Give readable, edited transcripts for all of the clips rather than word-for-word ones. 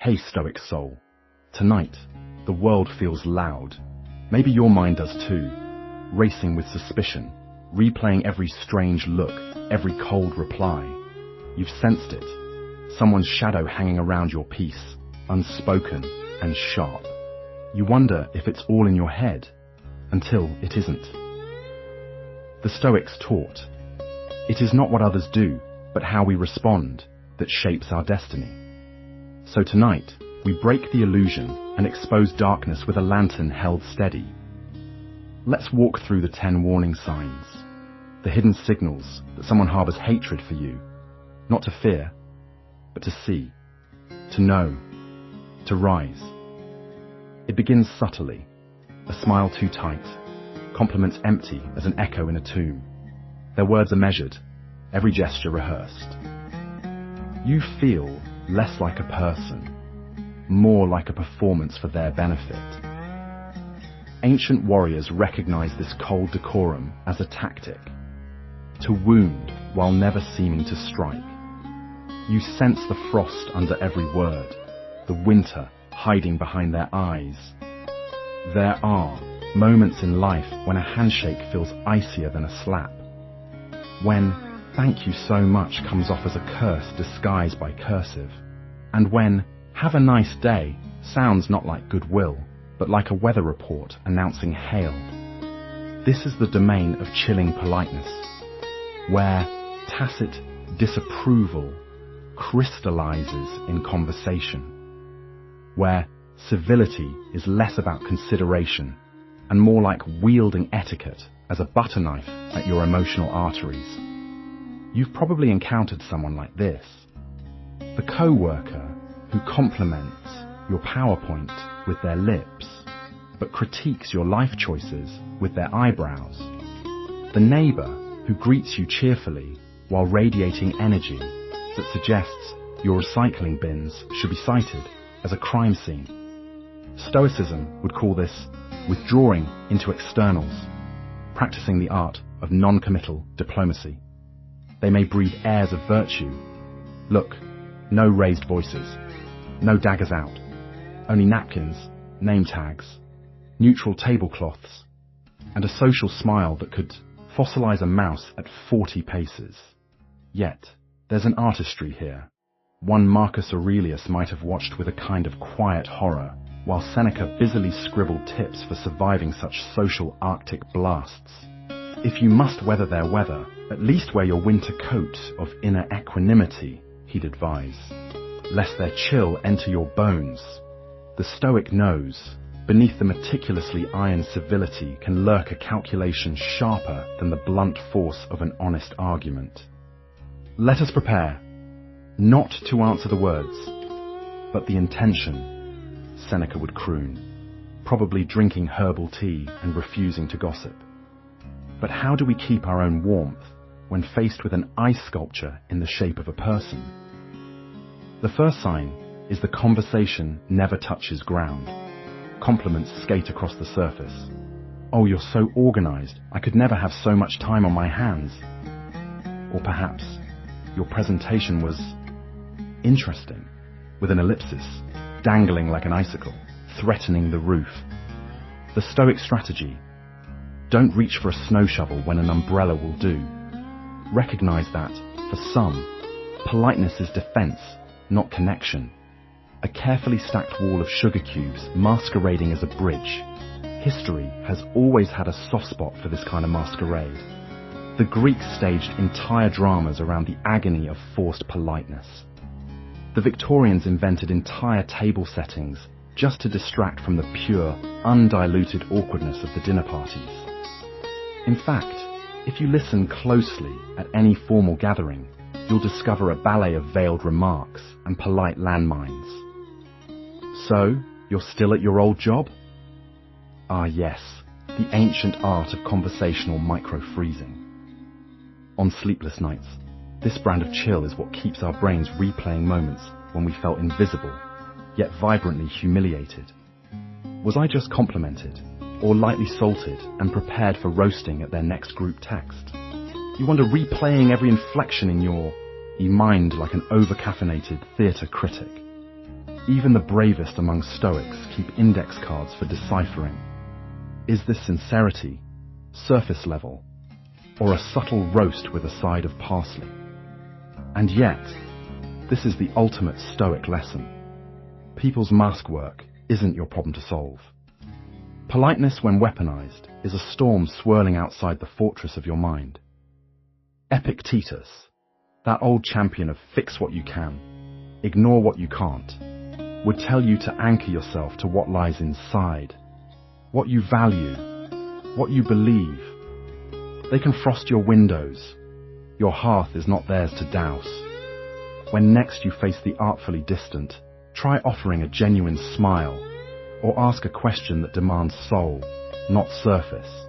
Hey Stoic soul, tonight the world feels loud. Maybe your mind does too, racing with suspicion, replaying every strange look, every cold reply. You've sensed it, someone's shadow hanging around your peace, unspoken and sharp. You wonder if it's all in your head, until it isn't. The Stoics taught, it is not what others do, but how we respond that shapes our destiny. So tonight, we break the illusion and expose darkness with a lantern held steady. Let's walk through the 10 warning signs, the hidden signals that someone harbors hatred for you, not to fear, but to see, to know, to rise. It begins subtly, a smile too tight, compliments empty as an echo in a tomb. Their words are measured, every gesture rehearsed. You feel less like a person, more like a performance for their benefit. Ancient warriors recognized this cold decorum as a tactic, to wound while never seeming to strike. You sense the frost under every word, the winter hiding behind their eyes. There are moments in life when a handshake feels icier than a slap, when thank you so much comes off as a curse disguised by cursive, and when have a nice day sounds not like goodwill, but like a weather report announcing hail. This is the domain of chilling politeness, where tacit disapproval crystallizes in conversation, where civility is less about consideration and more like wielding etiquette as a butter knife at your emotional arteries. You've probably encountered someone like this, the co-worker who compliments your PowerPoint with their lips, but critiques your life choices with their eyebrows, the neighbor who greets you cheerfully while radiating energy that suggests your recycling bins should be cited as a crime scene. Stoicism would call this withdrawing into externals, practicing the art of non-committal diplomacy. They may breathe airs of virtue. Look, no raised voices, no daggers out, only napkins, name tags, neutral tablecloths, and a social smile that could fossilize a mouse at 40 paces. Yet, there's an artistry here. One Marcus Aurelius might have watched with a kind of quiet horror, while Seneca busily scribbled tips for surviving such social Arctic blasts. If you must weather their weather, at least wear your winter coat of inner equanimity, he'd advise, lest their chill enter your bones. The Stoic knows, beneath the meticulously ironed civility can lurk a calculation sharper than the blunt force of an honest argument. Let us prepare, not to answer the words, but the intention, Seneca would croon, probably drinking herbal tea and refusing to gossip. But how do we keep our own warmth when faced with an ice sculpture in the shape of a person? The first sign is the conversation never touches ground. Compliments skate across the surface. Oh, you're so organized, I could never have so much time on my hands. Or perhaps your presentation was interesting, with an ellipsis, dangling like an icicle, threatening the roof. The Stoic strategy: don't reach for a snow shovel when an umbrella will do. Recognize that, for some, politeness is defense, not connection. A carefully stacked wall of sugar cubes masquerading as a bridge. History has always had a soft spot for this kind of masquerade. The Greeks staged entire dramas around the agony of forced politeness. The Victorians invented entire table settings just to distract from the pure, undiluted awkwardness of the dinner parties. In fact, if you listen closely at any formal gathering, you'll discover a ballet of veiled remarks and polite landmines. So, you're still at your old job? Ah yes, the ancient art of conversational micro-freezing. On sleepless nights, this brand of chill is what keeps our brains replaying moments when we felt invisible, yet vibrantly humiliated. Was I just complimented, or lightly salted and prepared for roasting at their next group text? You wonder, replaying every inflection in your mind like an over-caffeinated theatre critic. Even the bravest among Stoics keep index cards for deciphering. Is this sincerity, surface level, or a subtle roast with a side of parsley? And yet, this is the ultimate Stoic lesson. People's mask work isn't your problem to solve. Politeness, when weaponized, is a storm swirling outside the fortress of your mind. Epictetus, that old champion of fix what you can, ignore what you can't, would tell you to anchor yourself to what lies inside, what you value, what you believe. They can frost your windows. Your hearth is not theirs to douse. When next you face the artfully distant, try offering a genuine smile, or ask a question that demands soul, not surface.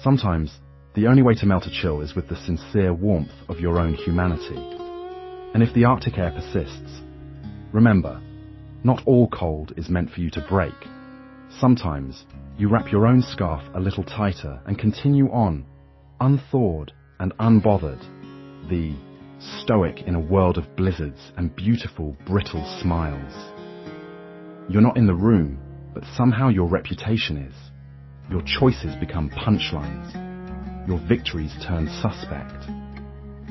Sometimes, the only way to melt a chill is with the sincere warmth of your own humanity. And if the Arctic air persists, remember, not all cold is meant for you to break. Sometimes, you wrap your own scarf a little tighter and continue on, unthawed and unbothered, the Stoic in a world of blizzards and beautiful, brittle smiles. You're not in the room, but somehow your reputation is. Your choices become punchlines. Your victories turn suspect.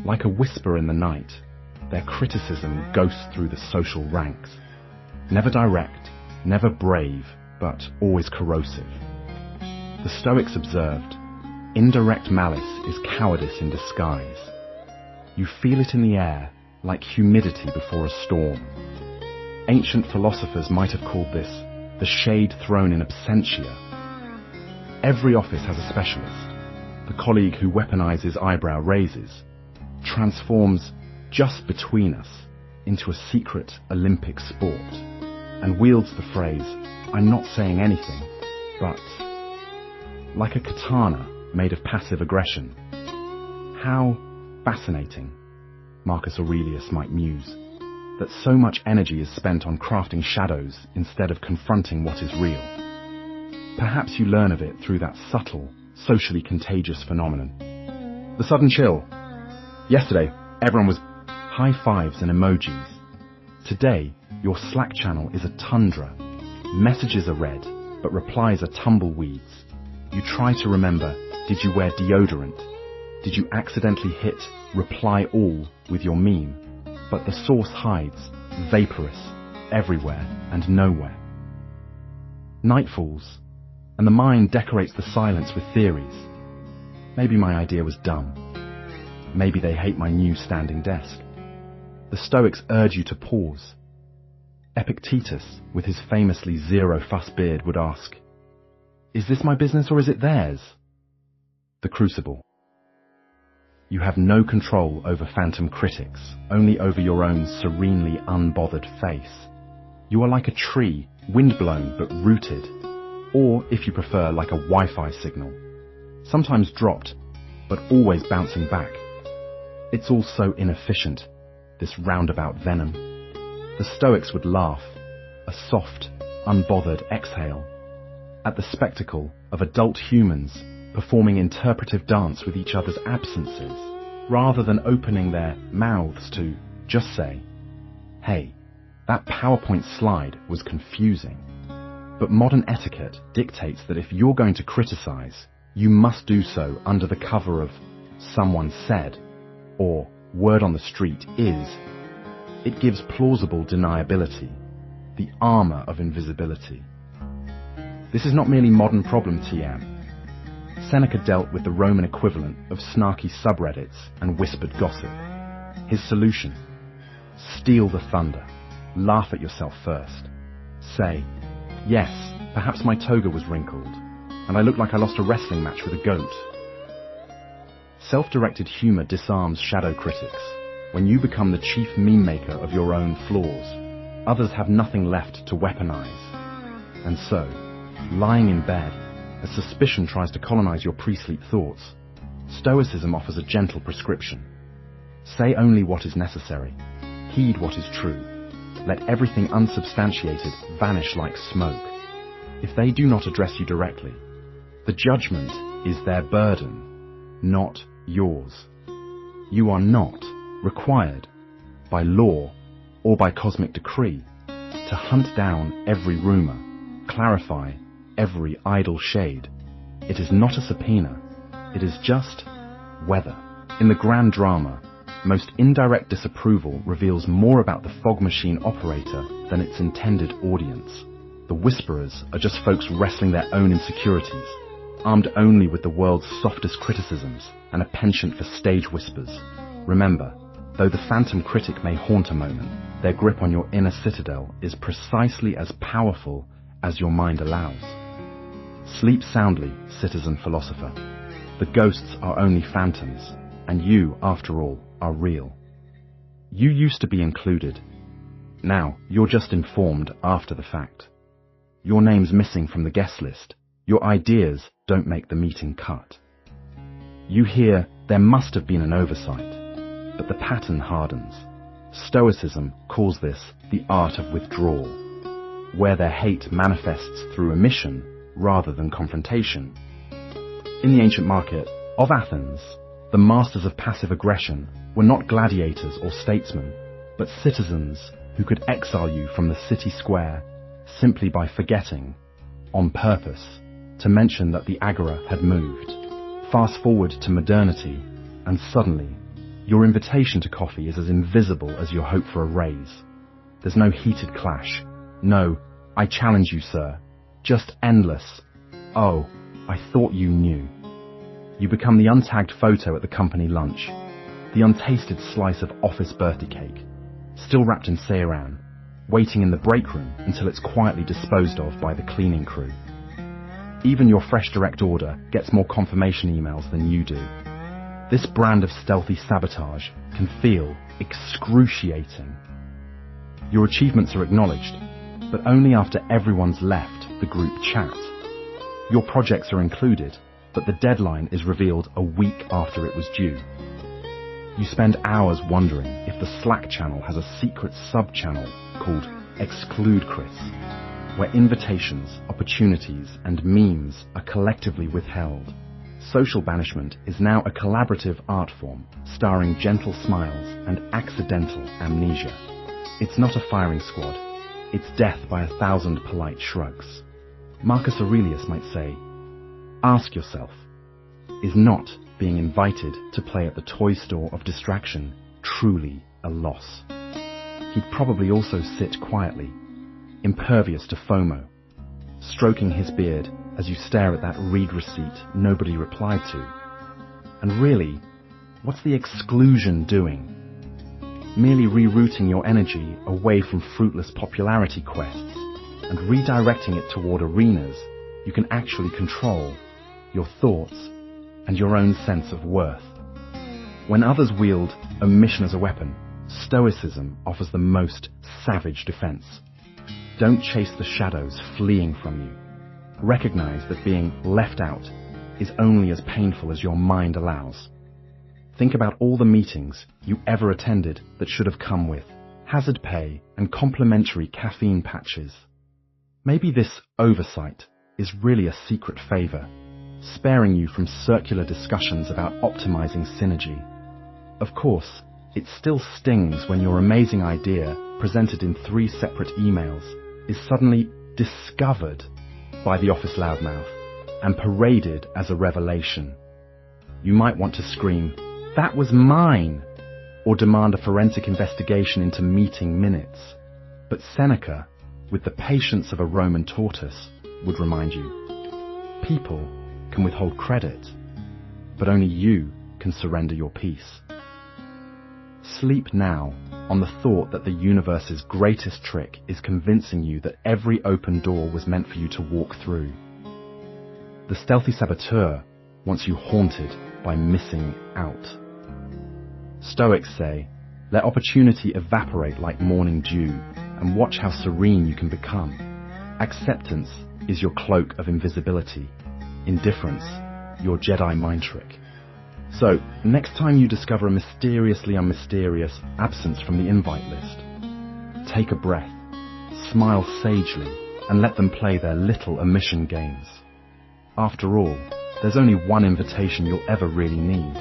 Like a whisper in the night, their criticism ghosts through the social ranks. Never direct, never brave, but always corrosive. The Stoics observed, indirect malice is cowardice in disguise. You feel it in the air, like humidity before a storm. Ancient philosophers might have called this the shade thrown in absentia. Every office has a specialist. The colleague who weaponizes eyebrow raises, transforms just between us into a secret Olympic sport, and wields the phrase, I'm not saying anything, but, like a katana made of passive aggression. How fascinating, Marcus Aurelius might muse, that so much energy is spent on crafting shadows instead of confronting what is real. Perhaps you learn of it through that subtle, socially contagious phenomenon. The sudden chill. Yesterday, everyone was high fives and emojis. Today, your Slack channel is a tundra. Messages are read, but replies are tumbleweeds. You try to remember, did you wear deodorant? Did you accidentally hit reply all with your meme? But the source hides, vaporous, everywhere and nowhere. Night falls, and the mind decorates the silence with theories. Maybe my idea was dumb. Maybe they hate my new standing desk. The Stoics urge you to pause. Epictetus, with his famously zero-fuss beard, would ask, is this my business or is it theirs? The Crucible. You have no control over phantom critics, only over your own serenely unbothered face. You are like a tree, wind-blown but rooted, or, if you prefer, like a Wi-Fi signal, sometimes dropped, but always bouncing back. It's all so inefficient, this roundabout venom. The Stoics would laugh, a soft, unbothered exhale, at the spectacle of adult humans performing interpretive dance with each other's absences, rather than opening their mouths to just say, hey, that PowerPoint slide was confusing. But modern etiquette dictates that if you're going to criticize, you must do so under the cover of someone said, or word on the street is. It gives plausible deniability, the armor of invisibility. This is not merely modern problem TM. Seneca dealt with the Roman equivalent of snarky subreddits and whispered gossip. His solution: steal the thunder, laugh at yourself first. Say, yes, perhaps my toga was wrinkled, and I looked like I lost a wrestling match with a goat. Self-directed humor disarms shadow critics. When you become the chief meme maker of your own flaws, others have nothing left to weaponize. And so, lying in bed, as suspicion tries to colonize your pre-sleep thoughts, Stoicism offers a gentle prescription. Say only what is necessary. Heed what is true. Let everything unsubstantiated vanish like smoke. If they do not address you directly, the judgment is their burden, not yours. You are not required, by law or by cosmic decree, to hunt down every rumor, clarify every idle shade. It is not a subpoena, it is just weather. In the grand drama, most indirect disapproval reveals more about the fog machine operator than its intended audience. The whisperers are just folks wrestling their own insecurities, armed only with the world's softest criticisms and a penchant for stage whispers. Remember, though the phantom critic may haunt a moment, their grip on your inner citadel is precisely as powerful as your mind allows. Sleep soundly, citizen philosopher. The ghosts are only phantoms, and you, after all, are real. You used to be included. Now, you're just informed after the fact. Your name's missing from the guest list. Your ideas don't make the meeting cut. You hear there must have been an oversight, but the pattern hardens. Stoicism calls this the art of withdrawal, where their hate manifests through omission rather than confrontation. In the ancient market of Athens, the masters of passive aggression were not gladiators or statesmen, but citizens who could exile you from the city square simply by forgetting, on purpose, to mention that the agora had moved. Fast forward to modernity, and suddenly, your invitation to coffee is as invisible as your hope for a raise. There's no heated clash. No, I challenge you, sir. Just endless. Oh, I thought you knew. You become the untagged photo at the company lunch, the untasted slice of office birthday cake, still wrapped in saran, waiting in the break room until it's quietly disposed of by the cleaning crew. Even your fresh direct order gets more confirmation emails than you do. This brand of stealthy sabotage can feel excruciating. Your achievements are acknowledged, but only after everyone's left the group chat. Your projects are included, but the deadline is revealed a week after it was due. You spend hours wondering if the Slack channel has a secret sub-channel called Exclude Chris, where invitations, opportunities, and memes are collectively withheld. Social banishment is now a collaborative art form, starring gentle smiles and accidental amnesia. It's not a firing squad, it's death by 1,000 polite shrugs. Marcus Aurelius might say, ask yourself, is not being invited to play at the toy store of distraction truly a loss? He'd probably also sit quietly, impervious to FOMO, stroking his beard as you stare at that read receipt nobody replied to. And really, what's the exclusion doing? Merely rerouting your energy away from fruitless popularity quests and redirecting it toward arenas you can actually control, your thoughts and your own sense of worth. When others wield omission as a weapon, Stoicism offers the most savage defense. Don't chase the shadows fleeing from you. Recognize that being left out is only as painful as your mind allows. Think about all the meetings you ever attended that should have come with hazard pay and complimentary caffeine patches. Maybe this oversight is really a secret favor, sparing you from circular discussions about optimizing synergy. Of course, it still stings when your amazing idea, presented in 3 separate emails, is suddenly discovered by the office loudmouth and paraded as a revelation. You might want to scream, "That was mine!" or demand a forensic investigation into meeting minutes. But Seneca, with the patience of a Roman tortoise, would remind you, people can withhold credit, but only you can surrender your peace. Sleep now on the thought that the universe's greatest trick is convincing you that every open door was meant for you to walk through. The stealthy saboteur wants you haunted by missing out. Stoics say, let opportunity evaporate like morning dew and watch how serene you can become. Acceptance is your cloak of invisibility. Indifference, your Jedi mind trick. So, next time you discover a mysteriously unmysterious absence from the invite list, take a breath, smile sagely, and let them play their little omission games. After all, there's only one invitation you'll ever really need,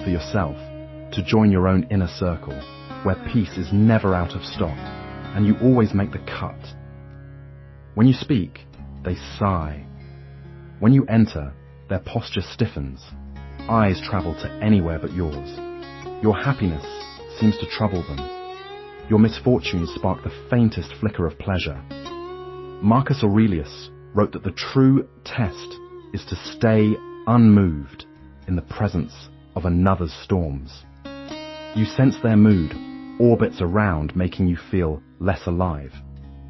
for yourself, to join your own inner circle, where peace is never out of stock, and you always make the cut. When you speak, they sigh. When you enter, their posture stiffens. Eyes travel to anywhere but yours. Your happiness seems to trouble them. Your misfortunes spark the faintest flicker of pleasure. Marcus Aurelius wrote that the true test is to stay unmoved in the presence of another's storms. You sense their mood orbits around, making you feel less alive.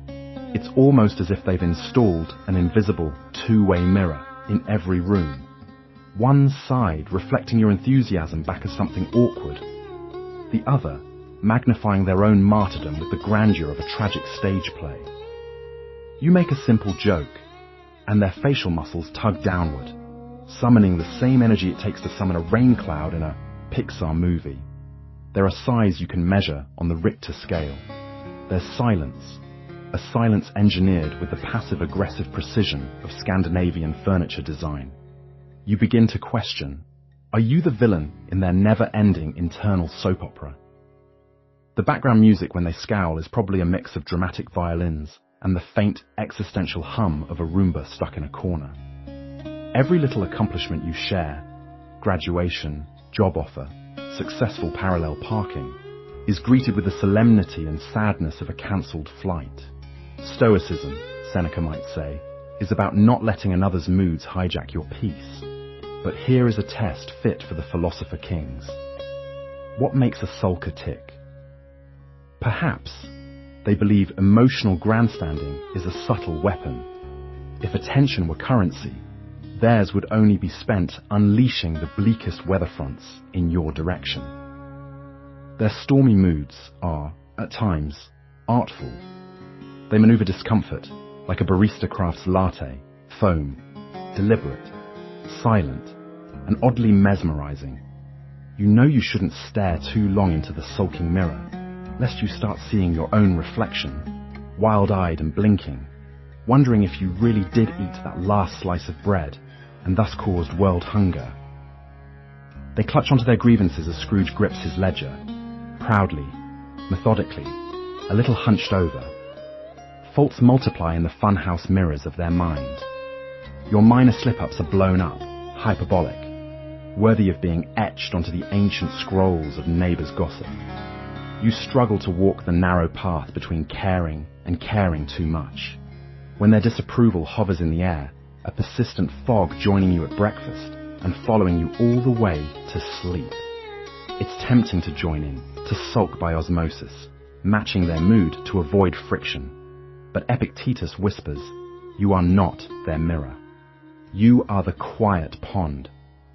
It's almost as if they've installed an invisible two-way mirror in every room. One side reflecting your enthusiasm back as something awkward, the other magnifying their own martyrdom with the grandeur of a tragic stage play. You make a simple joke, and their facial muscles tug downward, summoning the same energy it takes to summon a rain cloud in a Pixar movie. There are sighs you can measure on the Richter scale. There's silence, a silence engineered with the passive-aggressive precision of Scandinavian furniture design. You begin to question, are you the villain in their never-ending internal soap opera? The background music when they scowl is probably a mix of dramatic violins and the faint existential hum of a Roomba stuck in a corner. Every little accomplishment you share, graduation, job offer, successful parallel parking, is greeted with the solemnity and sadness of a cancelled flight. Stoicism, Seneca might say, is about not letting another's moods hijack your peace. But here is a test fit for the philosopher kings. What makes a sulker tick? Perhaps they believe emotional grandstanding is a subtle weapon. If attention were currency, theirs would only be spent unleashing the bleakest weather fronts in your direction. Their stormy moods are, at times, artful. They maneuver discomfort like a barista crafts latte, foam, deliberate, silent, and oddly mesmerizing. You know you shouldn't stare too long into the sulking mirror, lest you start seeing your own reflection, wild-eyed and blinking, wondering if you really did eat that last slice of bread and thus caused world hunger. They clutch onto their grievances as Scrooge grips his ledger, proudly, methodically, a little hunched over. Faults multiply in the funhouse mirrors of their mind. Your minor slip-ups are blown up, hyperbolic, worthy of being etched onto the ancient scrolls of neighbours' gossip. You struggle to walk the narrow path between caring and caring too much. When their disapproval hovers in the air, a persistent fog joining you at breakfast and following you all the way to sleep. It's tempting to join in, to sulk by osmosis, matching their mood to avoid friction. But Epictetus whispers, you are not their mirror. You are the quiet pond,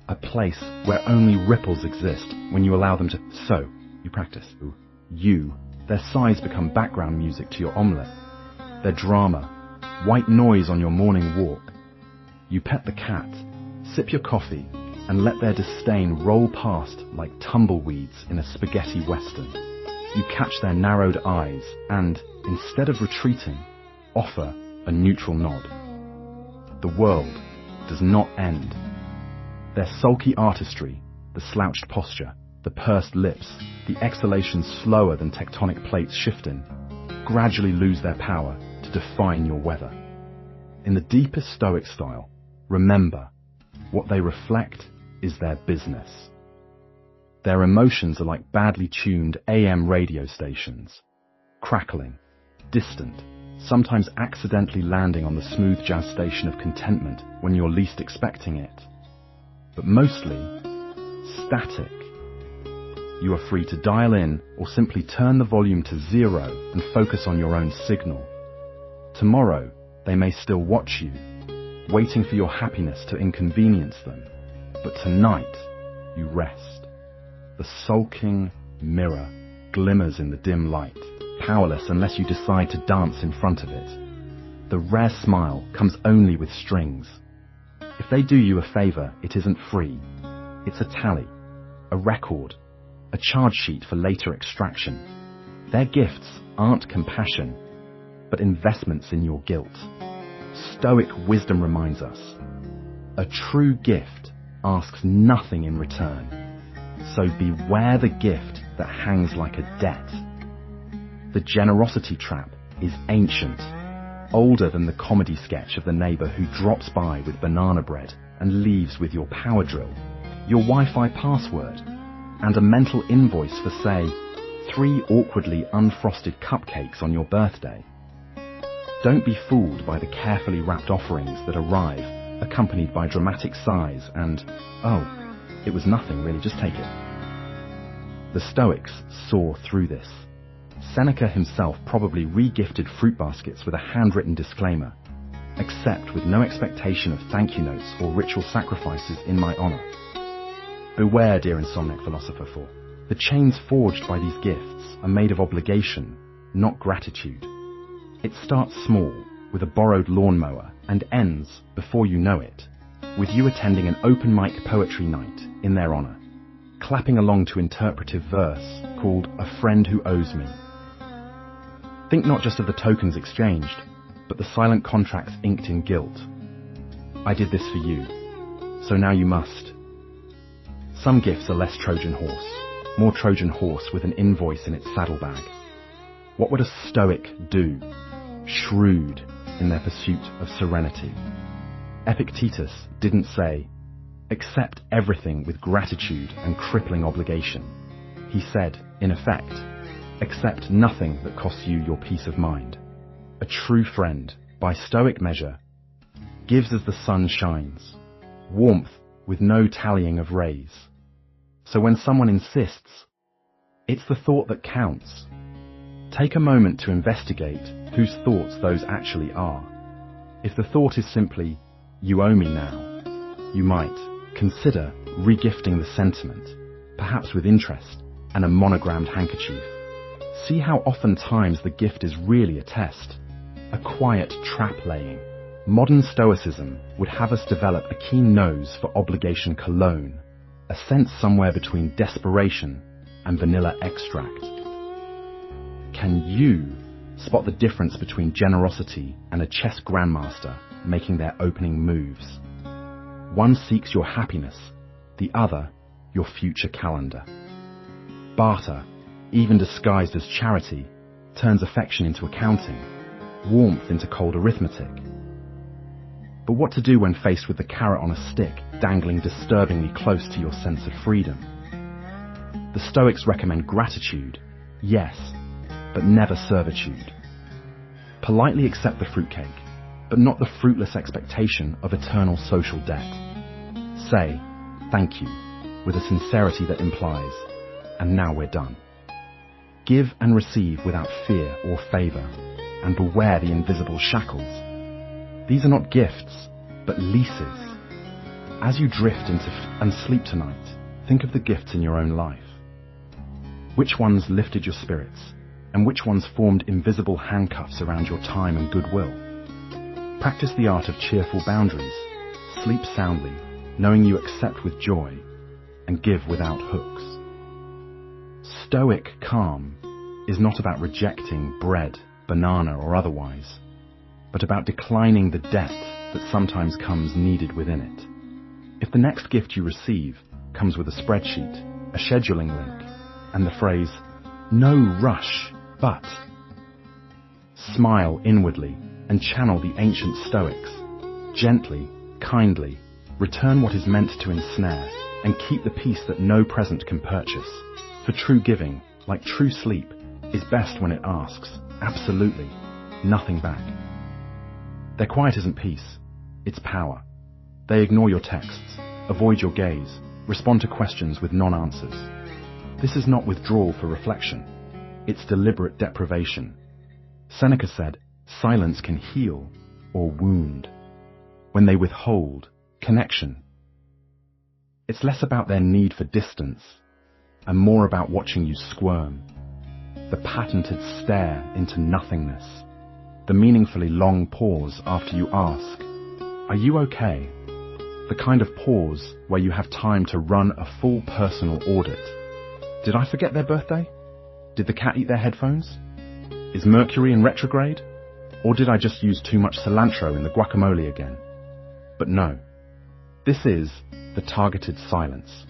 a place where only ripples exist when you allow them to. So, you practice. Their sighs become background music to your omelette. Their drama, white noise on your morning walk. You pet the cat, sip your coffee, and let their disdain roll past like tumbleweeds in a spaghetti western. You catch their narrowed eyes and, instead of retreating, offer a neutral nod. The world does not end. Their sulky artistry, the slouched posture, the pursed lips, the exhalations slower than tectonic plates shifting, gradually lose their power to define your weather. In the deepest Stoic style, remember, what they reflect is their business. Their emotions are like badly tuned AM radio stations, crackling, distant, sometimes accidentally landing on the smooth jazz station of contentment when you're least expecting it. But mostly, static. You are free to dial in or simply turn the volume to 0 and focus on your own signal. Tomorrow, they may still watch you, waiting for your happiness to inconvenience them. But tonight, you rest. The sulking mirror glimmers in the dim light, powerless unless you decide to dance in front of it. The rare smile comes only with strings. If they do you a favor, it isn't free. It's a tally, a record, a charge sheet for later extraction. Their gifts aren't compassion, but investments in your guilt. Stoic wisdom reminds us, a true gift asks nothing in return. So beware the gift that hangs like a debt. The generosity trap is ancient, older than the comedy sketch of the neighbor who drops by with banana bread and leaves with your power drill, your Wi-Fi password, and a mental invoice for, say, 3 awkwardly unfrosted cupcakes on your birthday. Don't be fooled by the carefully wrapped offerings that arrive, accompanied by dramatic sighs and, "Oh, it was nothing really, just take it." The Stoics saw through this. Seneca himself probably re-gifted fruit baskets with a handwritten disclaimer: "Accept with no expectation of thank you notes or ritual sacrifices in my honor." Beware, dear insomniac philosopher, for the chains forged by these gifts are made of obligation, not gratitude. It starts small, with a borrowed lawnmower, and ends, before you know it, with you attending an open mic poetry night in their honor, clapping along to interpretive verse called "A Friend Who Owes Me." Think not just of the tokens exchanged, but the silent contracts inked in guilt. I did this for you, so now you must. Some gifts are less Trojan horse, more Trojan horse with an invoice in its saddlebag. What would a Stoic do? Shrewd in their pursuit of serenity. Epictetus didn't say, "Accept everything with gratitude and crippling obligation." He said, in effect, "Accept nothing that costs you your peace of mind." A true friend, by Stoic measure, gives as the sun shines, warmth with no tallying of rays. So when someone insists, it's the thought that counts. Take a moment to investigate whose thoughts those actually are. If the thought is simply, "You owe me now," you might consider regifting the sentiment, perhaps with interest and a monogrammed handkerchief. See how oftentimes the gift is really a test, a quiet trap-laying. Modern Stoicism would have us develop a keen nose for obligation cologne, a sense somewhere between desperation and vanilla extract. Can you spot the difference between generosity and a chess grandmaster making their opening moves? One seeks your happiness, the other your future calendar. Barter, even disguised as charity, turns affection into accounting, warmth into cold arithmetic. But what to do when faced with the carrot on a stick dangling disturbingly close to your sense of freedom? The Stoics recommend gratitude, yes, but never servitude. Politely accept the fruitcake, but not the fruitless expectation of eternal social debt. Say, "Thank you," with a sincerity that implies, "And now we're done." Give and receive without fear or favor, and beware the invisible shackles. These are not gifts, but leases. As you drift into and sleep tonight, think of the gifts in your own life. Which ones lifted your spirits, and which ones formed invisible handcuffs around your time and goodwill? Practice the art of cheerful boundaries. Sleep soundly, knowing you accept with joy, and give without hooks. Stoic calm is not about rejecting bread, banana, or otherwise, but about declining the debt that sometimes comes needed within it. If the next gift you receive comes with a spreadsheet, a scheduling link, and the phrase, "No rush, but," smile inwardly and channel the ancient Stoics. Gently, kindly, return what is meant to ensnare, and keep the peace that no present can purchase. For true giving, like true sleep, is best when it asks, absolutely, nothing back. Their quiet isn't peace, it's power. They ignore your texts, avoid your gaze, respond to questions with non-answers. This is not withdrawal for reflection, it's deliberate deprivation. Seneca said, silence can heal or wound. When they withhold connection, it's less about their need for distance and more about watching you squirm. The patented stare into nothingness. The meaningfully long pause after you ask, "Are you okay?" The kind of pause where you have time to run a full personal audit. Did I forget their birthday? Did the cat eat their headphones? Is Mercury in retrograde? Or did I just use too much cilantro in the guacamole again? But no. This is the targeted silence.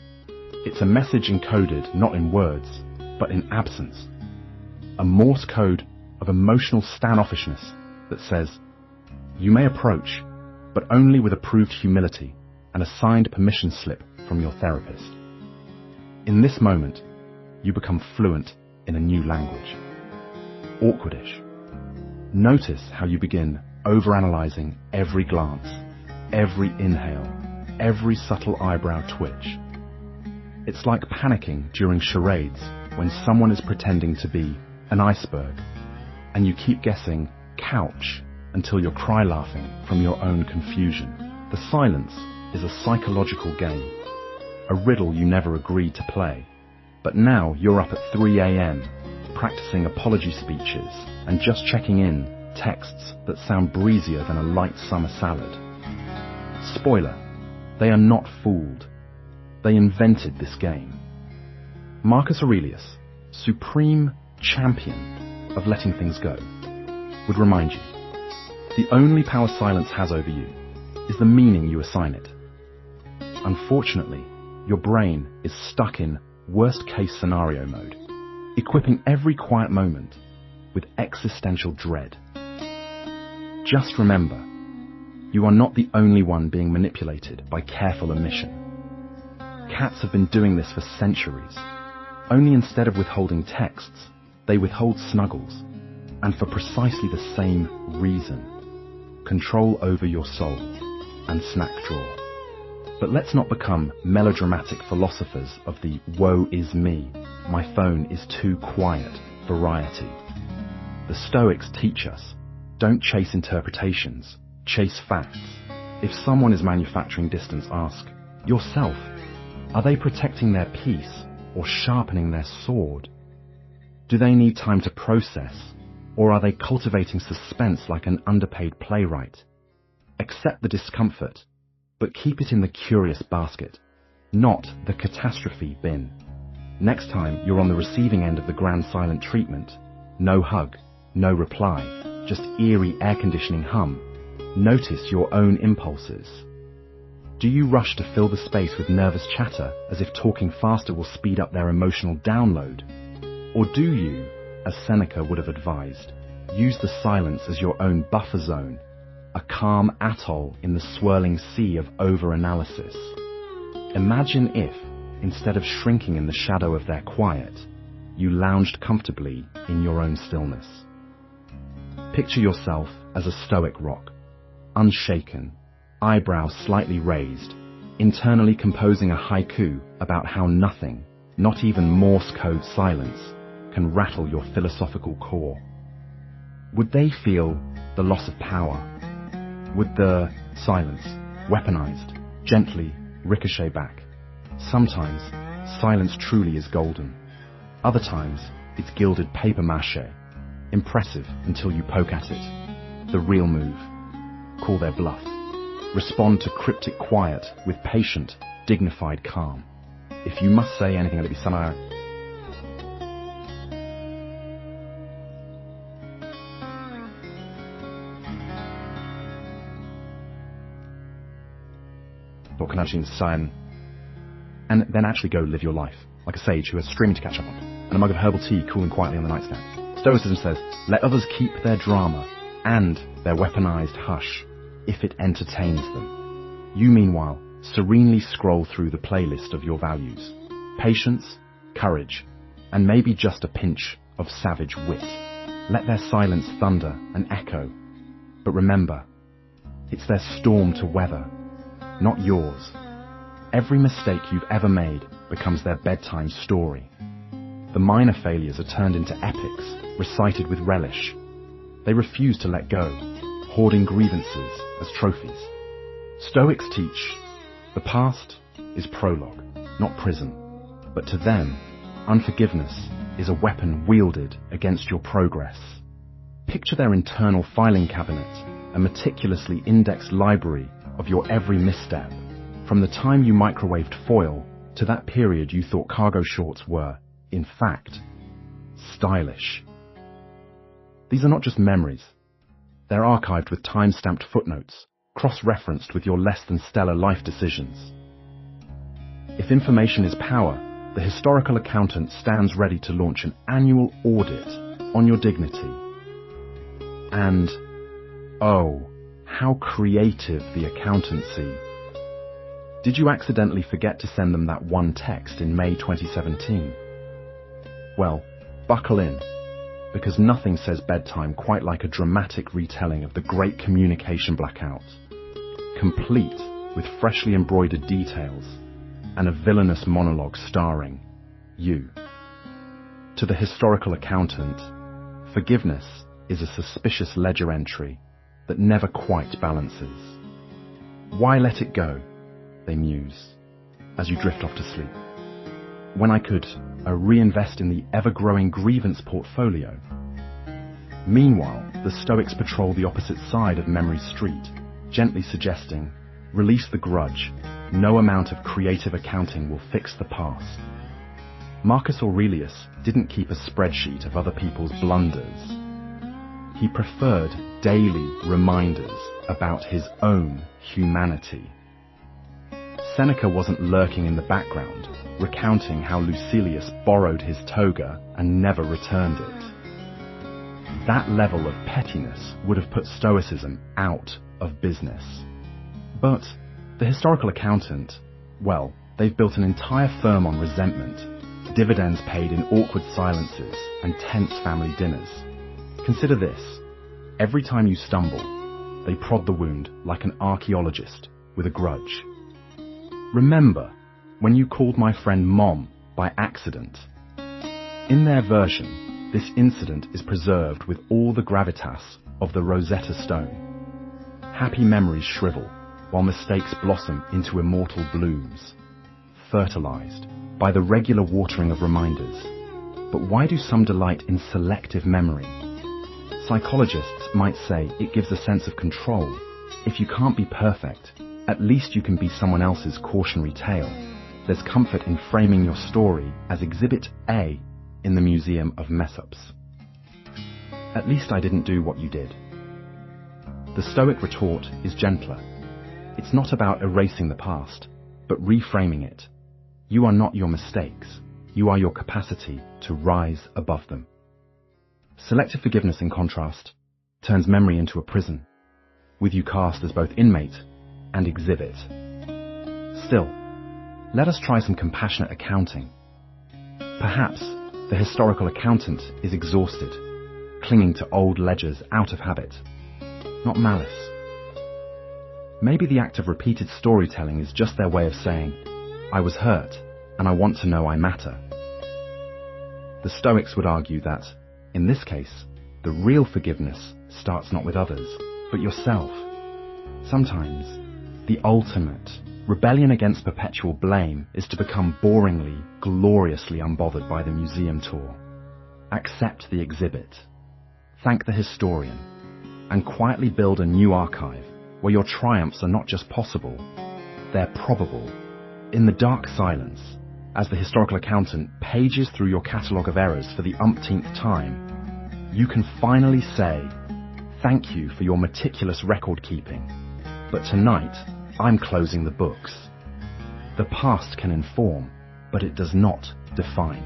It's a message encoded not in words, but in absence. a Morse code of emotional standoffishness that says, you may approach, but only with approved humility and a signed permission slip from your therapist. In this moment, you become fluent in a new language. Awkwardish. Notice how you begin overanalyzing every glance, every inhale, every subtle eyebrow twitch. It's like panicking during charades when someone is pretending to be an iceberg, and you keep guessing couch until you're cry laughing from your own confusion. The silence is a psychological game, a riddle you never agreed to play. But now you're up at 3 a.m, practicing apology speeches and just checking in texts that sound breezier than a light summer salad. Spoiler, they are not fooled. They invented this game. Marcus Aurelius, supreme champion of letting things go, would remind you, the only power silence has over you is the meaning you assign it. Unfortunately, your brain is stuck in worst-case scenario mode, equipping every quiet moment with existential dread. Just remember, you are not the only one being manipulated by careful omission. Cats have been doing this for centuries. Only instead of withholding texts, they withhold snuggles, and for precisely the same reason. Control over your soul and snack drawer. But let's not become melodramatic philosophers of the woe is me, my phone is too quiet variety. The Stoics teach us, don't chase interpretations, chase facts. If someone is manufacturing distance, ask yourself, are they protecting their peace or sharpening their sword? Do they need time to process, or are they cultivating suspense like an underpaid playwright? Accept the discomfort, but keep it in the curious basket, not the catastrophe bin. Next time you're on the receiving end of the grand silent treatment, no hug, no reply, just eerie air conditioning hum. Notice your own impulses. Do you rush to fill the space with nervous chatter as if talking faster will speed up their emotional download? Or do you, as Seneca would have advised, use the silence as your own buffer zone, a calm atoll in the swirling sea of over-analysis? Imagine if, instead of shrinking in the shadow of their quiet, you lounged comfortably in your own stillness. Picture yourself as a stoic rock, unshaken, eyebrows slightly raised, internally composing a haiku about how nothing, not even Morse code silence, can rattle your philosophical core. Would they feel the loss of power? Would the silence, weaponized, gently ricochet back? Sometimes, silence truly is golden. Other times, it's gilded paper mache, impressive until you poke at it. The real move. Call their bluff. Respond to cryptic quiet with patient, dignified calm. If you must say anything, let it be somehow. What can actually sign, and then actually go live your life, like a sage who has streaming to catch up on, and a mug of herbal tea cooling quietly on the nightstand. Stoicism says, let others keep their drama and their weaponized hush, if it entertains them. You, meanwhile, serenely scroll through the playlist of your values. Patience, courage, and maybe just a pinch of savage wit. Let their silence thunder and echo. But remember, it's their storm to weather, not yours. Every mistake you've ever made becomes their bedtime story. The minor failures are turned into epics, recited with relish. They refuse to let go, hoarding grievances as trophies. Stoics teach, the past is prologue, not prison. But to them, unforgiveness is a weapon wielded against your progress. Picture their internal filing cabinet, a meticulously indexed library of your every misstep, from the time you microwaved foil to that period you thought cargo shorts were, in fact, stylish. These are not just memories. They're archived with time-stamped footnotes, cross-referenced with your less-than-stellar life decisions. If information is power, the historical accountant stands ready to launch an annual audit on your dignity. And, oh, how creative the accountancy. Did you accidentally forget to send them that one text in May 2017? Well, buckle in, because nothing says bedtime quite like a dramatic retelling of the Great Communication Blackout, complete with freshly embroidered details and a villainous monologue starring you. To the historical accountant, forgiveness is a suspicious ledger entry that never quite balances. Why let it go, they muse, as you drift off to sleep, when I could reinvest in the ever-growing grievance portfolio. Meanwhile, the Stoics patrol the opposite side of Memory Street, gently suggesting, release the grudge, no amount of creative accounting will fix the past. Marcus Aurelius didn't keep a spreadsheet of other people's blunders. He preferred daily reminders about his own humanity. Seneca wasn't lurking in the background, recounting how Lucilius borrowed his toga and never returned it. That level of pettiness would have put Stoicism out of business. But the historical accountant, well, they've built an entire firm on resentment, dividends paid in awkward silences and tense family dinners. Consider this. Every time you stumble, they prod the wound like an archaeologist with a grudge. Remember when you called my friend Mom by accident? In their version, this incident is preserved with all the gravitas of the Rosetta Stone. Happy memories shrivel, while mistakes blossom into immortal blooms, fertilized by the regular watering of reminders. But why do some delight in selective memory? Psychologists might say it gives a sense of control. If you can't be perfect, at least you can be someone else's cautionary tale. There's comfort in framing your story as Exhibit A in the Museum of Mess-Ups. At least I didn't do what you did. The Stoic retort is gentler. It's not about erasing the past, but reframing it. You are not your mistakes. You are your capacity to rise above them. Selective forgiveness, in contrast, turns memory into a prison, with you cast as both inmate and exhibit. Still, let us try some compassionate accounting. Perhaps the historical accountant is exhausted, clinging to old ledgers out of habit, not malice. Maybe the act of repeated storytelling is just their way of saying, I was hurt, and I want to know I matter. The Stoics would argue that, in this case, the real forgiveness starts not with others, but yourself. Sometimes, the ultimate rebellion against perpetual blame is to become boringly, gloriously unbothered by the museum tour. Accept the exhibit, thank the historian, and quietly build a new archive where your triumphs are not just possible, they're probable. In the dark silence, as the historical accountant pages through your catalogue of errors for the umpteenth time, you can finally say, thank you for your meticulous record-keeping, but tonight, I'm closing the books. The past can inform, but it does not define.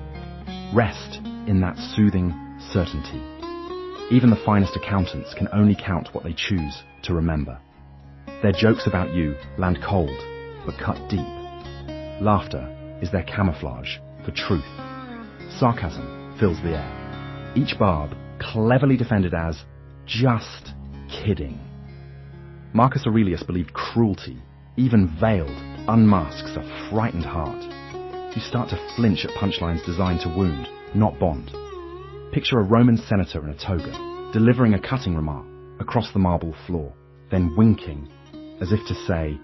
Rest in that soothing certainty. Even the finest accountants can only count what they choose to remember. Their jokes about you land cold, but cut deep. Laughter is their camouflage for truth. Sarcasm fills the air. Each barb cleverly defended as just kidding. Marcus Aurelius believed cruelty, even veiled, unmasks a frightened heart. You start to flinch at punchlines designed to wound, not bond. Picture a Roman senator in a toga, delivering a cutting remark across the marble floor, then winking, as if to say,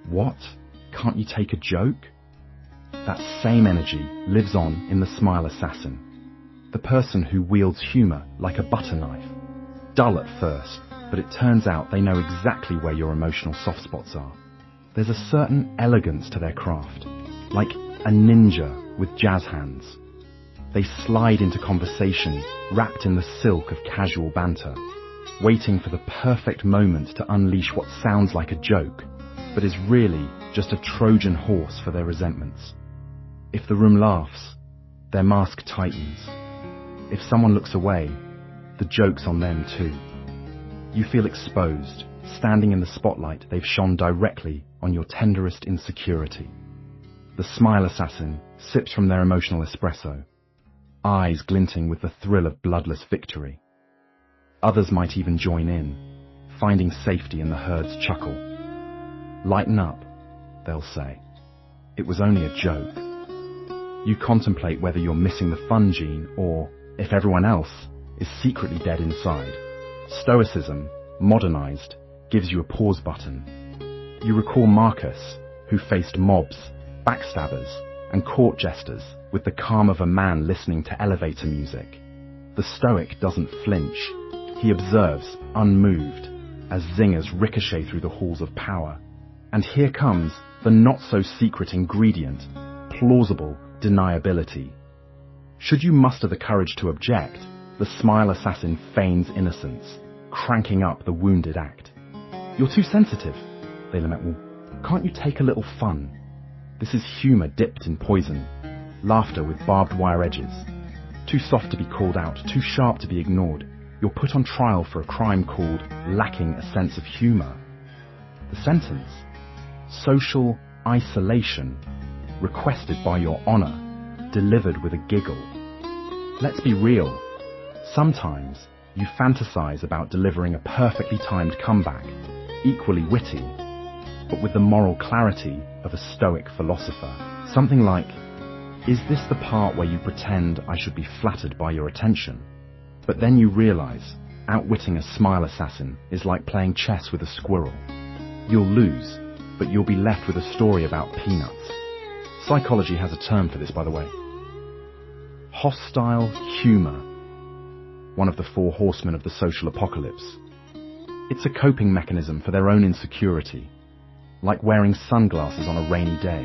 what? Can't you take a joke? That same energy lives on in the smile assassin, the person who wields humour like a butter knife. Dull at first, but it turns out they know exactly where your emotional soft spots are. There's a certain elegance to their craft, like a ninja with jazz hands. They slide into conversation wrapped in the silk of casual banter, waiting for the perfect moment to unleash what sounds like a joke, but is really just a Trojan horse for their resentments. If the room laughs, their mask tightens. If someone looks away, the joke's on them too. You feel exposed, standing in the spotlight they've shone directly on your tenderest insecurity. The smile assassin sips from their emotional espresso, eyes glinting with the thrill of bloodless victory. Others might even join in, finding safety in the herd's chuckle. Lighten up, they'll say. It was only a joke. You contemplate whether you're missing the fun gene or, if everyone else is secretly dead inside. Stoicism, modernized, gives you a pause button. You recall Marcus, who faced mobs, backstabbers, and court jesters with the calm of a man listening to elevator music. The Stoic doesn't flinch. He observes, unmoved, as zingers ricochet through the halls of power. And here comes the not-so-secret ingredient, plausible deniability. Should you muster the courage to object, the smile assassin feigns innocence, cranking up the wounded act. You're too sensitive, they lament. Well, can't you take a little fun? This is humour dipped in poison, laughter with barbed wire edges. Too soft to be called out, too sharp to be ignored. You're put on trial for a crime called lacking a sense of humour. The sentence? Social isolation, requested by your honour, delivered with a giggle. Let's be real. Sometimes you fantasize about delivering a perfectly timed comeback, equally witty, but with the moral clarity of a Stoic philosopher. Something like, is this the part where you pretend I should be flattered by your attention? But then you realize, outwitting a smile assassin is like playing chess with a squirrel. You'll lose, but you'll be left with a story about peanuts. Psychology has a term for this, by the way. Hostile humor, one of the four horsemen of the social apocalypse. It's a coping mechanism for their own insecurity, like wearing sunglasses on a rainy day.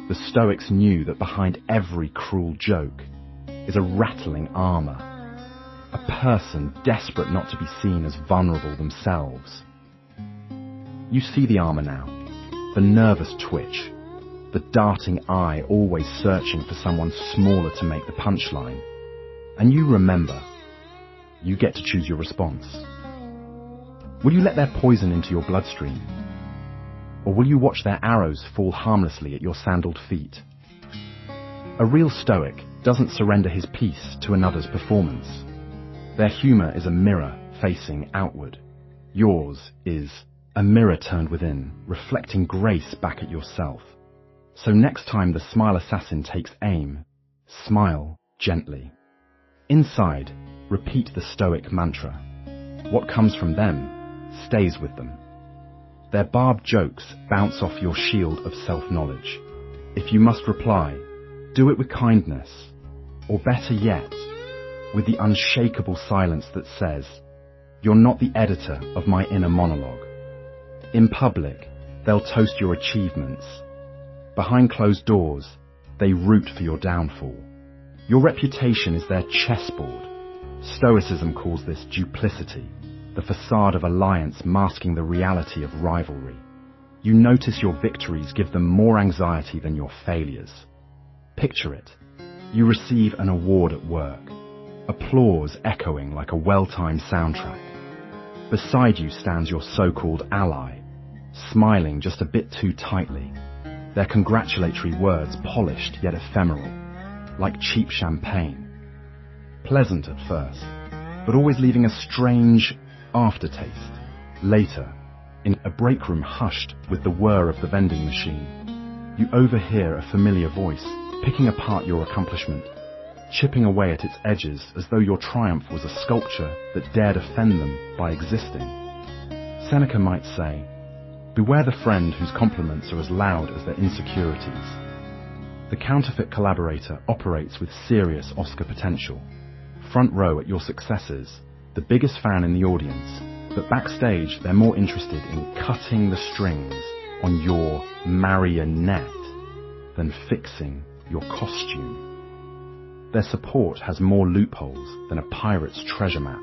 The Stoics knew that behind every cruel joke is a rattling armor, a person desperate not to be seen as vulnerable themselves. You see the armor now, the nervous twitch, the darting eye always searching for someone smaller to make the punchline. And you remember, you get to choose your response. Will you let their poison into your bloodstream? Or will you watch their arrows fall harmlessly at your sandaled feet? A real Stoic doesn't surrender his peace to another's performance. Their humour is a mirror facing outward. Yours is a mirror turned within, reflecting grace back at yourself. So next time the smile assassin takes aim, smile gently. Inside, repeat the Stoic mantra. What comes from them stays with them. Their barbed jokes bounce off your shield of self-knowledge. If you must reply, do it with kindness, or better yet, with the unshakable silence that says, you're not the editor of my inner monologue. In public, they'll toast your achievements. Behind closed doors, they root for your downfall. Your reputation is their chessboard. Stoicism calls this duplicity, the facade of alliance masking the reality of rivalry. You notice your victories give them more anxiety than your failures. Picture it. You receive an award at work. Applause echoing like a well-timed soundtrack. Beside you stands your so-called ally, smiling just a bit too tightly, their congratulatory words polished yet ephemeral, like cheap champagne. Pleasant at first, but always leaving a strange aftertaste. Later, in a break room hushed with the whir of the vending machine, you overhear a familiar voice, picking apart your accomplishment, chipping away at its edges as though your triumph was a sculpture that dared offend them by existing. Seneca might say, beware the friend whose compliments are as loud as their insecurities. The counterfeit collaborator operates with serious Oscar potential. Front row at your successes, the biggest fan in the audience, but backstage they're more interested in cutting the strings on your marionette than fixing your costume. Their support has more loopholes than a pirate's treasure map.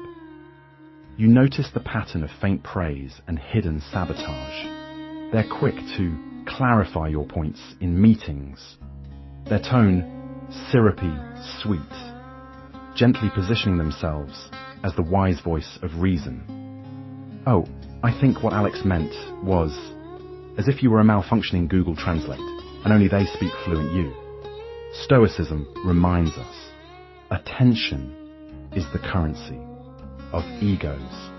You notice the pattern of faint praise and hidden sabotage. They're quick to clarify your points in meetings. Their tone, syrupy, sweet. gently positioning themselves as the wise voice of reason. Oh, I think what Alex meant was, as if you were a malfunctioning Google Translate, and only they speak fluent you. Stoicism reminds us, attention is the currency of egos.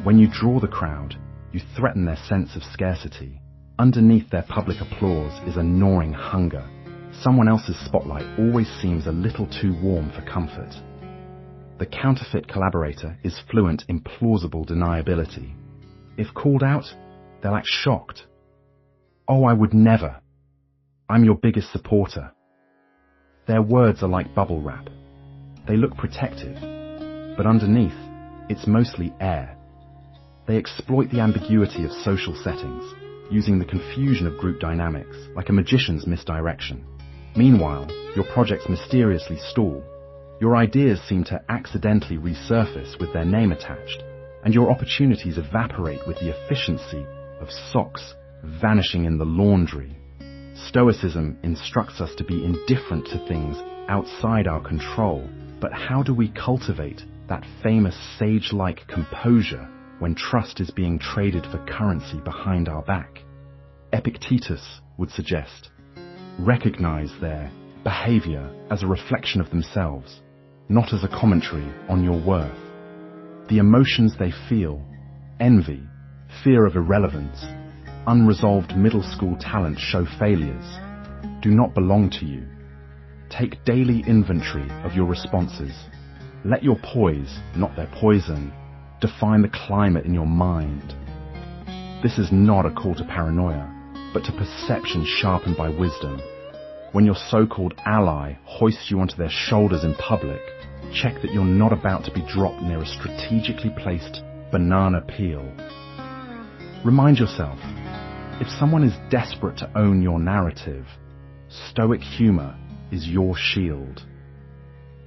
When you draw the crowd, you threaten their sense of scarcity. Underneath their public applause is a gnawing hunger. Someone else's spotlight always seems a little too warm for comfort. The counterfeit collaborator is fluent in plausible deniability. If called out, they'll act shocked. Oh, I would never. I'm your biggest supporter. Their words are like bubble wrap. They look protective, but underneath, it's mostly air. They exploit the ambiguity of social settings, using the confusion of group dynamics like a magician's misdirection. Meanwhile, your projects mysteriously stall. Your ideas seem to accidentally resurface with their name attached, and your opportunities evaporate with the efficiency of socks vanishing in the laundry. Stoicism instructs us to be indifferent to things outside our control, but how do we cultivate that famous sage-like composure when trust is being traded for currency behind our back? Epictetus would suggest, recognize their behavior as a reflection of themselves, not as a commentary on your worth. The emotions they feel, envy, fear of irrelevance, unresolved middle school talent show failures, do not belong to you. Take daily inventory of your responses. Let your poise, not their poison, define the climate in your mind. This is not a call to paranoia, but to perception sharpened by wisdom. When your so-called ally hoists you onto their shoulders in public, check that you're not about to be dropped near a strategically placed banana peel. Remind yourself, if someone is desperate to own your narrative, Stoic humor is your shield.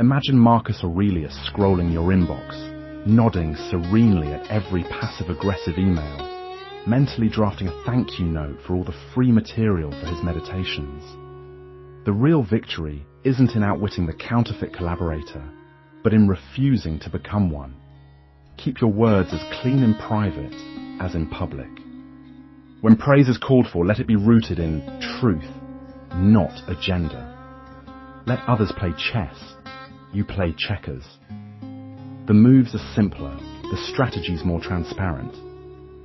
Imagine Marcus Aurelius scrolling your inbox, nodding serenely at every passive-aggressive email, mentally drafting a thank you note for all the free material for his meditations. The real victory isn't in outwitting the counterfeit collaborator, but in refusing to become one. Keep your words as clean in private as in public. When praise is called for, let it be rooted in truth, not agenda. Let others play chess. You play checkers. The moves are simpler, the strategies more transparent,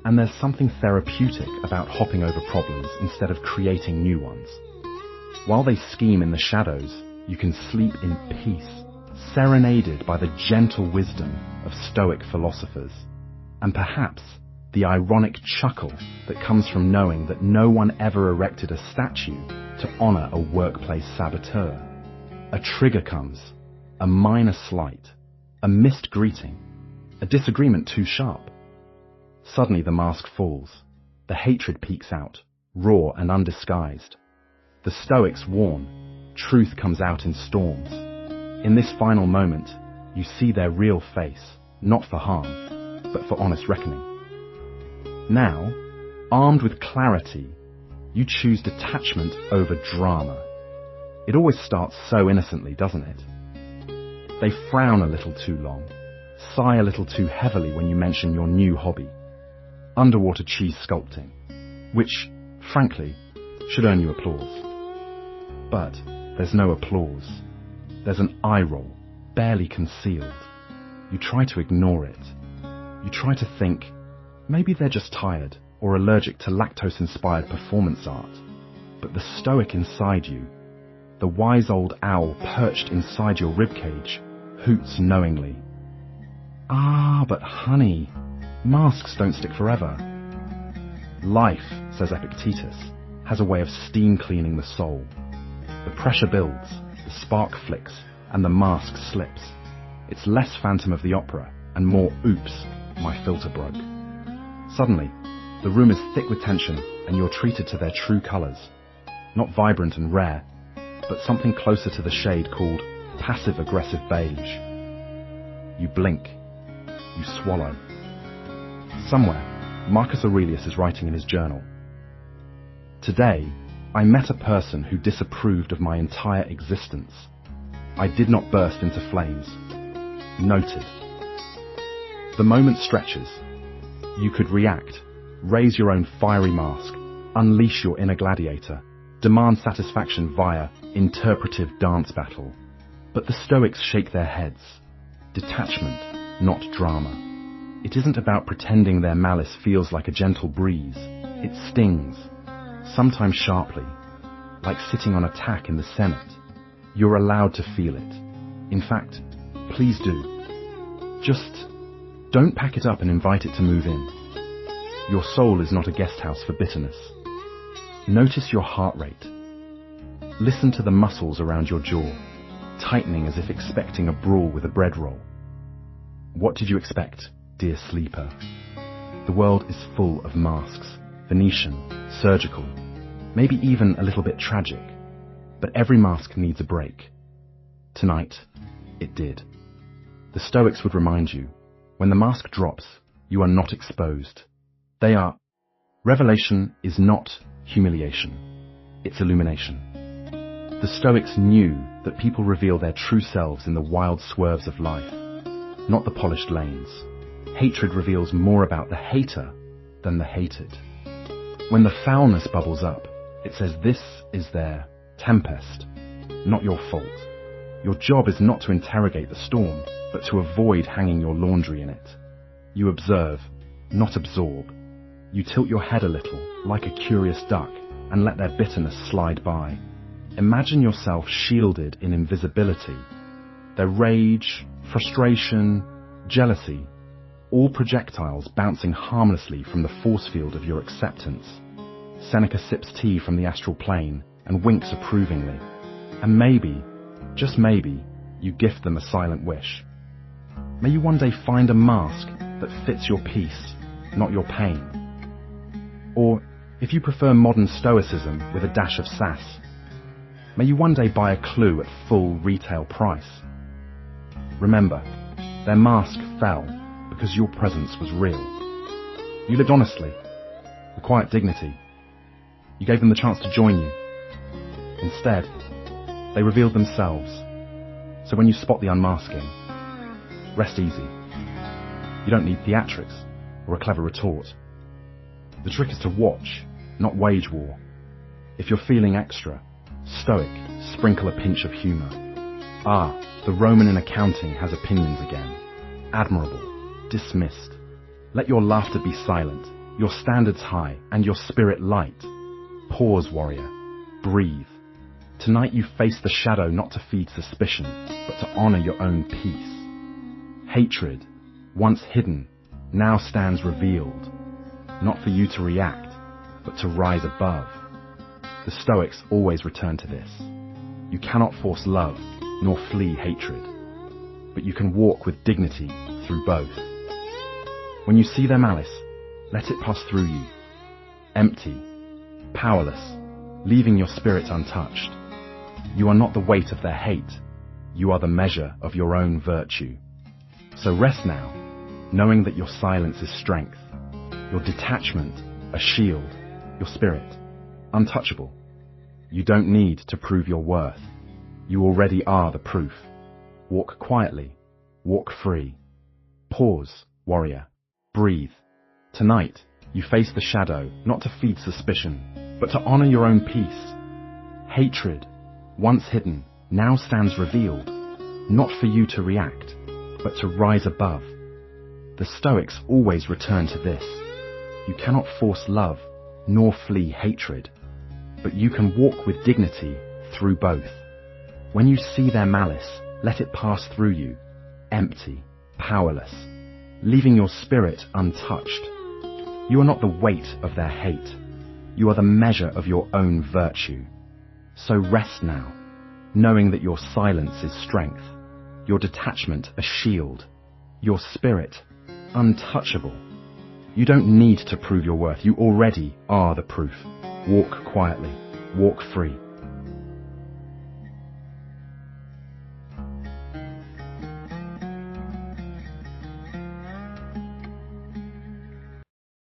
and there's something therapeutic about hopping over problems instead of creating new ones. While they scheme in the shadows, you can sleep in peace, serenaded by the gentle wisdom of Stoic philosophers, and perhaps the ironic chuckle that comes from knowing that no one ever erected a statue to honor a workplace saboteur. A trigger comes, a minor slight, a missed greeting, a disagreement too sharp. Suddenly the mask falls, the hatred peeks out, raw and undisguised. The Stoics warn, truth comes out in storms. In this final moment, you see their real face, not for harm, but for honest reckoning. Now, armed with clarity, you choose detachment over drama. It always starts so innocently, doesn't it? They frown a little too long, sigh a little too heavily when you mention your new hobby, underwater cheese sculpting, which, frankly, should earn you applause. But there's no applause. There's an eye roll, barely concealed. You try to ignore it. You try to think, maybe they're just tired or allergic to lactose-inspired performance art. But the Stoic inside you, the wise old owl perched inside your ribcage, hoots knowingly. Ah, but honey, masks don't stick forever. Life, says Epictetus, has a way of steam cleaning the soul. The pressure builds, the spark flicks, and the mask slips. It's less Phantom of the Opera and more oops, my filter broke. Suddenly, the room is thick with tension and you're treated to their true colours. Not vibrant and rare, but something closer to the shade called passive-aggressive beige. You blink. You swallow. Somewhere, Marcus Aurelius is writing in his journal. Today, I met a person who disapproved of my entire existence. I did not burst into flames. Noted. The moment stretches. You could react, raise your own fiery mask, unleash your inner gladiator, demand satisfaction via interpretive dance battle. But the Stoics shake their heads. Detachment, not drama. It isn't about pretending their malice feels like a gentle breeze. It stings, sometimes sharply, like sitting on a tack in the Senate. You're allowed to feel it. In fact, please do. Just don't pack it up and invite it to move in. Your soul is not a guest house for bitterness. Notice your heart rate. Listen to the muscles around your jaw, tightening as if expecting a brawl with a bread roll. What did you expect, dear sleeper? The world is full of masks, Venetian, surgical, maybe even a little bit tragic. But every mask needs a break. Tonight, it did. The Stoics would remind you, when the mask drops, you are not exposed. They are. Revelation is not humiliation. It's illumination. The Stoics knew that people reveal their true selves in the wild swerves of life, not the polished lanes. Hatred reveals more about the hater than the hated. When the foulness bubbles up, it says this is their tempest, not your fault. Your job is not to interrogate the storm, but to avoid hanging your laundry in it. You observe, not absorb. You tilt your head a little, like a curious duck, and let their bitterness slide by. Imagine yourself shielded in invisibility. Their rage, frustration, jealousy, all projectiles bouncing harmlessly from the force field of your acceptance. Seneca sips tea from the astral plane and winks approvingly. And maybe, just maybe, you gift them a silent wish. May you one day find a mask that fits your peace, not your pain. Or, if you prefer modern stoicism with a dash of sass, may you one day buy a clue at full retail price. Remember, their mask fell because your presence was real. You lived honestly, with quiet dignity. You gave them the chance to join you. Instead, they revealed themselves. So when you spot the unmasking, rest easy. You don't need theatrics or a clever retort. The trick is to watch, not wage war. If you're feeling extra, stoic, sprinkle a pinch of humor. Ah, the Roman in accounting has opinions again. Admirable, dismissed. Let your laughter be silent, your standards high, and your spirit light. Pause, warrior. Breathe. Tonight you face the shadow not to feed suspicion, but to honor your own peace. Hatred, once hidden, now stands revealed. Not for you to react, but to rise above. The Stoics always return to this. You cannot force love, nor flee hatred, but you can walk with dignity through both. When you see their malice, let it pass through you, empty, powerless, leaving your spirit untouched. You are not the weight of their hate, you are the measure of your own virtue. So rest now, knowing that your silence is strength, your detachment a shield, your spirit untouchable. You don't need to prove your worth. You already are the proof. Walk quietly, walk free. Pause, warrior. Breathe. Tonight, you face the shadow, not to feed suspicion, but to honor your own peace. Hatred, once hidden, now stands revealed, not for you to react, but to rise above. The Stoics always return to this. You cannot force love, nor flee hatred, but you can walk with dignity through both. When you see their malice, let it pass through you, empty, powerless, leaving your spirit untouched. You are not the weight of their hate. You are the measure of your own virtue. So rest now, knowing that your silence is strength, your detachment a shield, your spirit untouchable. You don't need to prove your worth. You already are the proof. Walk quietly. Walk free.